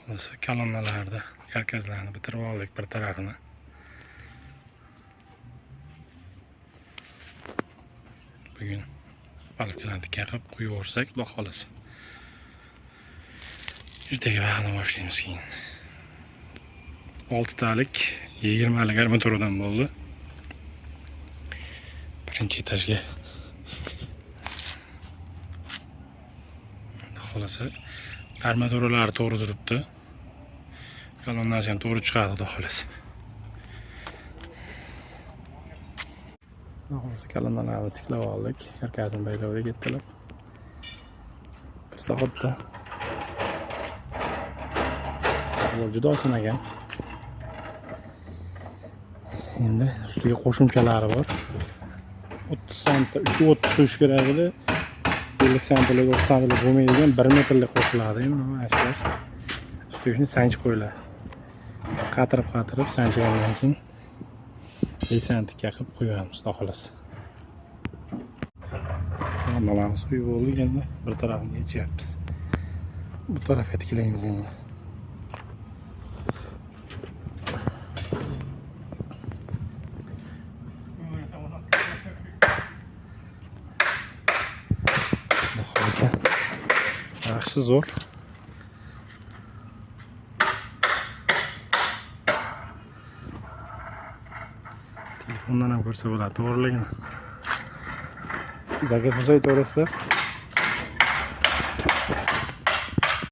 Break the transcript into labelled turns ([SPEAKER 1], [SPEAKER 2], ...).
[SPEAKER 1] Kolonnalarda yarkazlarni bitirib oldik bir tarafini. Bugun balkonlarni qilib qo'yib yuborsak, xudo xolasa. Ertaga vaqtni boshlaymiz keyin. 6 talik 20 lik armaturadan bo'ldi. Birinchi etajga. Xolasa armaturalar to'g'ri turibdi. Kolonnasi ham to'g'ri chiqadi, xudo xolasa. Xolasa kolonnalarni tiklab oldik. Yarkazini baylovga ketdilar. Bir soatda juda oson ekan. Endi ustiga qo'shimchalari bor. 30 sant, 330 qo'yish kerak edi. 50 santlik, 30 santlik bo'lmaydigan 1 metrlik qo'shiladi. Mana shular. Ustiga shuni sanchib qo'yiladi. Qatirib sanchgandan keyin 50 santga qilib qo'yamiz, xudo xolasa. Kolonnalarimiz qo'yib bo'ldik, endi bir tarafini yechyapmiz. Bu tarafga tiklaymiz endi. Yaxshi zo'r. Telefondan ham ko'rsa bo'ladi, to'g'riligini. Zakat bo'lsa aytaverasizlar.